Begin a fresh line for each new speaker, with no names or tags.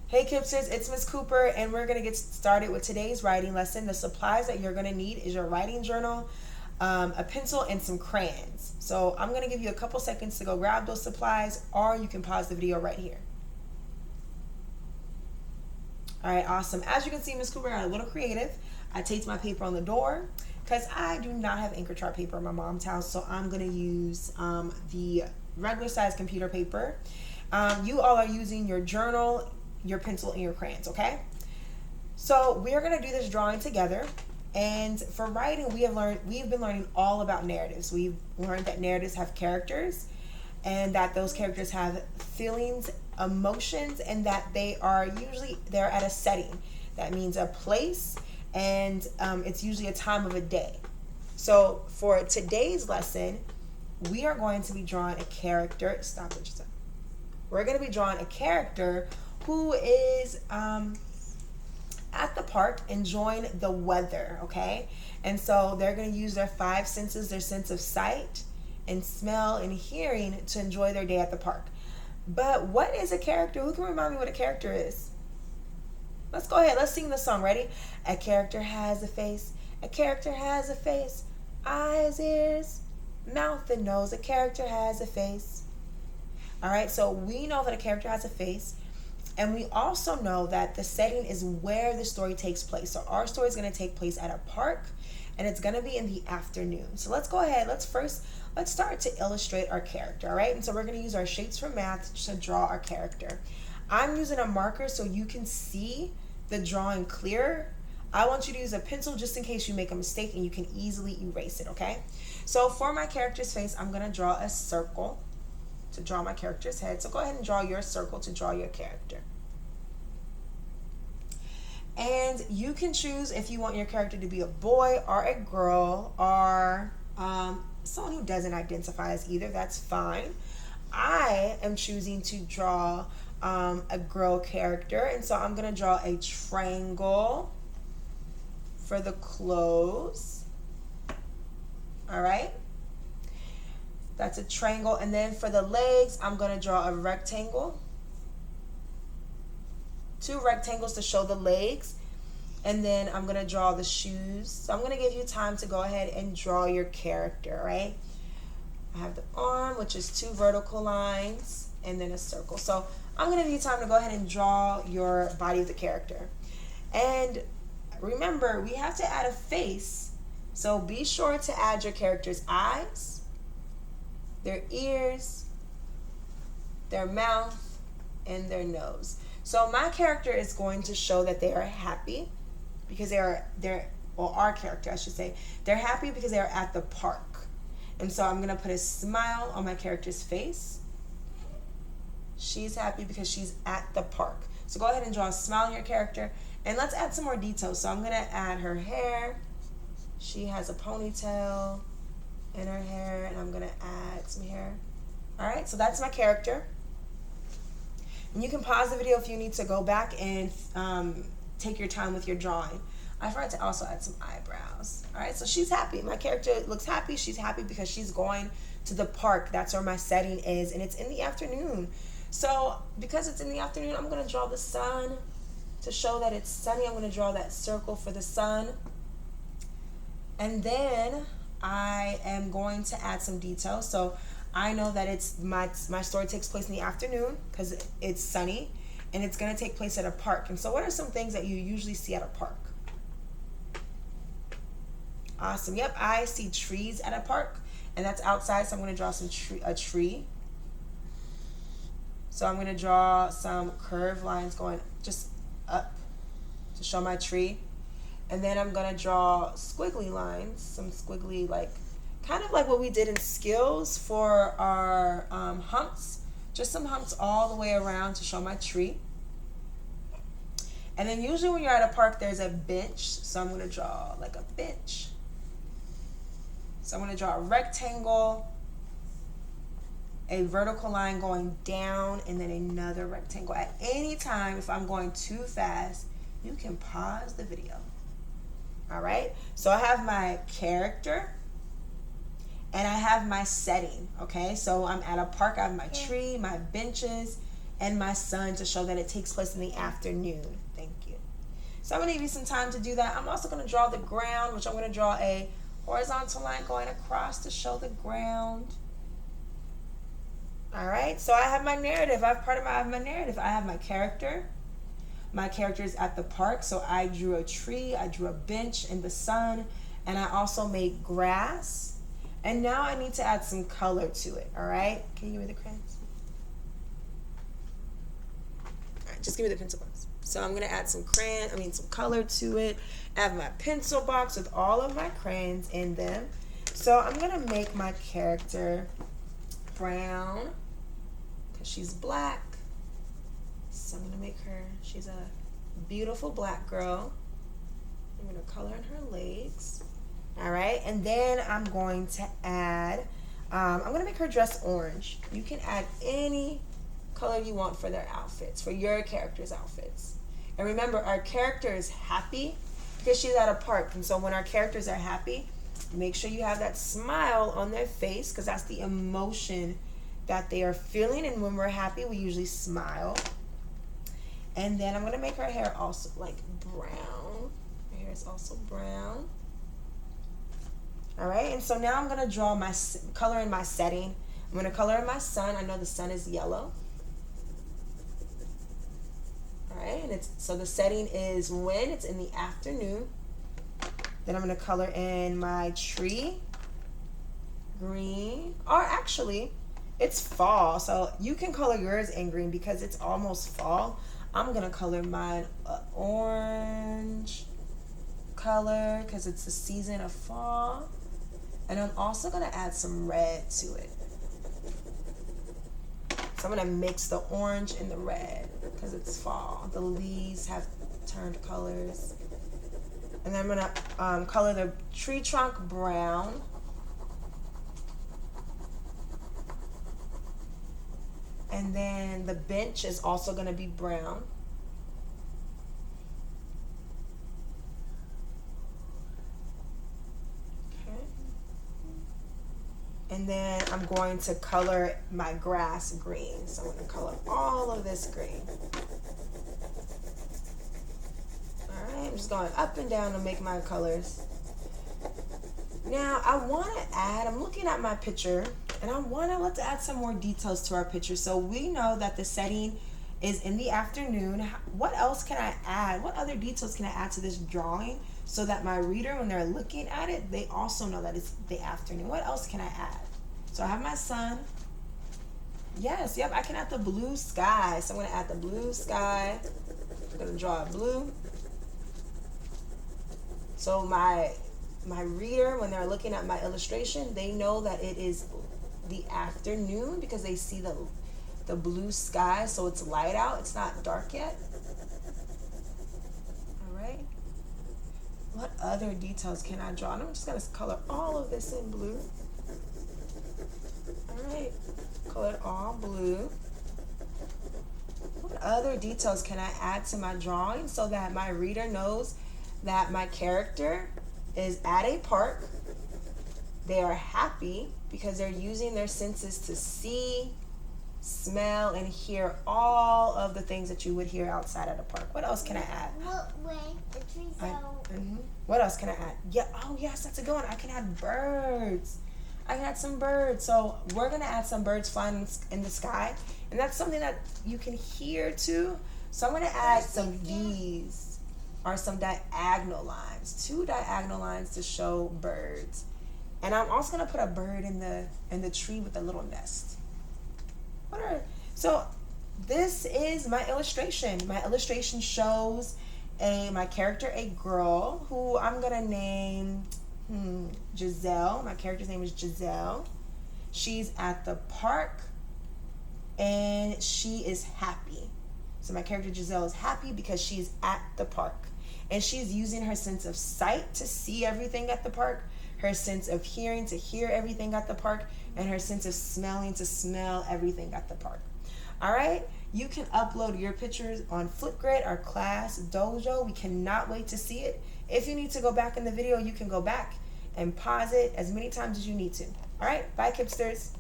Hey Kipsters, it's Miss Cooper, and we're going to get started with today's writing lesson. The supplies that you're going to need is your writing journal, a pencil, and some crayons. So I'm going to give you a couple seconds to go grab those supplies, or you can pause the video right here. All right, awesome. As you can see, Miss Cooper got a little creative. I taped my paper on the door because I do not have Anchor chart paper in my mom's house, so I'm going to use the regular size computer paper. You all are using your journal, your pencil, and your crayons, okay? So we are going to do this drawing together. And for writing, we've been learning all about narratives. We've learned that narratives have characters, and that those characters have feelings, emotions, and that they're at a setting. That means a place, and it's usually a time of a day. So for today's lesson, we are going to be drawing a character. Stop what you said. We're going to be drawing a character who is at the park enjoying the weather, okay? And so they're going to use their five senses, their sense of sight and smell and hearing, to enjoy their day at the park. But what is a character? Who can remind me what a character is? Let's go ahead. Let's sing the song. Ready? A character has a face. A character has a face. Eyes, ears, mouth, and nose. A character has a face. All right, so we know that a character has a face. And we also know that the setting is where the story takes place. So our story is going to take place at a park, and it's going to be in the afternoon. So let's go ahead. Let's start to illustrate our character, all right? And so we're going to use our shapes from math to draw our character. I'm using a marker so you can see the drawing clearer. I want you to use a pencil just in case you make a mistake and you can easily erase it, okay? So for my character's face, I'm going to draw a circle to draw my character's head. So go ahead and draw your circle to draw your character. And you can choose if you want your character to be a boy or a girl, or someone who doesn't identify as either. That's fine. I am choosing to draw a girl character, and so I'm going to draw a triangle for the clothes. All right. That's a triangle. And then for the legs, I'm going to draw a rectangle. Two rectangles to show the legs. And then I'm going to draw the shoes. So I'm going to give you time to go ahead and draw your character, right? I have the arm, which is two vertical lines, and then a circle. So I'm going to give you time to go ahead and draw your body of the character. And remember, we have to add a face. So be sure to add your character's eyes, their ears, their mouth, and their nose. So my character is going to show that they are happy because our character, I should say, they're happy because they are at the park. And so I'm going to put a smile on my character's face. She's happy because she's at the park. So go ahead and draw a smile on your character. And let's add some more details. So I'm going to add her hair. She has a ponytail in her hair, and I'm going to add some hair. All right, so that's my character. And you can pause the video if you need to go back and take your time with your drawing. I forgot to also add some eyebrows. All right, so she's happy. My character looks happy. She's happy because she's going to the park. That's where my setting is, and it's in the afternoon. So because it's in the afternoon, I'm going to draw the sun to show that it's sunny. I'm going to draw that circle for the sun. And then I am going to add some details. So I know that it's my story takes place in the afternoon because it's sunny, and it's going to take place at a park. And so what are some things that you usually see at a park? Awesome. Yep, I see trees at a park, and that's outside, so I'm going to draw a tree. So I'm going to draw some curved lines going just up to show my tree. And then I'm going to draw squiggly lines, some squiggly, kind of like what we did in skills for our humps. Just some humps all the way around to show my tree. And then usually when you're at a park, there's a bench. So I'm going to draw like a bench. So I'm going to draw a rectangle, a vertical line going down, and then another rectangle. At any time, if I'm going too fast, you can pause the video. All right? So I have my character, and I have my setting, okay? So I'm at a park. I have my tree, my benches, and my sun to show that it takes place in the afternoon. Thank you. So I'm going to give you some time to do that. I'm also going to draw the ground, which I'm going to draw a horizontal line going across to show the ground. All right, so I have my narrative. I have my narrative. I have my character. My character is at the park, so I drew a tree, I drew a bench in the sun, and I also made grass. And now I need to add some color to it, all right? Can you give me the crayons? All right, just give me the pencil box. So I'm gonna add some some color to it. I have my pencil box with all of my crayons in them. So I'm gonna make my character brown, because she's black. So I'm gonna make her, she's a beautiful black girl. I'm gonna color in her legs. All right, and then I'm going to add, I'm gonna make her dress orange. You can add any color you want for their outfits, for your character's outfits. And remember, our character is happy because she's at a park. And so when our characters are happy, make sure you have that smile on their face, because that's the emotion that they are feeling. And when we're happy, we usually smile. And then I'm gonna make her hair also like brown. Her hair is also brown. All right, and so now I'm gonna draw my color in my setting. I'm gonna color in my sun. I know the sun is yellow. All right, and so the setting is when it's in the afternoon. Then I'm gonna color in my tree, green, or actually, it's fall. So you can color yours in green because it's almost fall. I'm gonna color mine orange color because it's the season of fall. And I'm also gonna add some red to it. So I'm gonna mix the orange and the red because it's fall. The leaves have turned colors. And then I'm gonna color the tree trunk brown. And then the bench is also gonna be brown. Okay. And then I'm going to color my grass green. So I'm gonna color all of this green. All right, I'm just going up and down to make my colors. Now I wanna add, I'm looking at my picture, and let's add some more details to our picture. So we know that the setting is in the afternoon. What else can I add? What other details can I add to this drawing so that my reader, when they're looking at it, they also know that it's the afternoon? What else can I add? So I have my sun. Yes, yep, I can add the blue sky. So I'm gonna add the blue sky. I'm gonna draw a blue. So my reader, when they're looking at my illustration, they know that it is the afternoon because they see the blue sky, so it's light out, it's not dark yet. All right, what other details can I draw? And I'm just gonna color all of this in blue. All right, color it all blue. What other details can I add to my drawing so that my reader knows that my character is at a park? They are happy because they're using their senses to see, smell, and hear all of the things that you would hear outside at a park. What else can I add?
The trees out.
What else can I add? Yeah. Oh, yes, that's a good one. I can add birds. I can add some birds. So we're gonna add some birds flying in the sky, and that's something that you can hear too. So I'm gonna add some V's or some diagonal lines, 2 diagonal lines to show birds. And I'm also gonna put a bird in the tree with a little nest. So this is my illustration. My illustration shows my character, a girl, who I'm gonna name Giselle. My character's name is Giselle. She's at the park and she is happy. So my character Giselle is happy because she's at the park. And she's using her sense of sight to see everything at the park, her sense of hearing to hear everything at the park, and her sense of smelling to smell everything at the park. All right, you can upload your pictures on Flipgrid, our class dojo. We cannot wait to see it. If you need to go back in the video, you can go back and pause it as many times as you need to. All right, bye, Kipsters.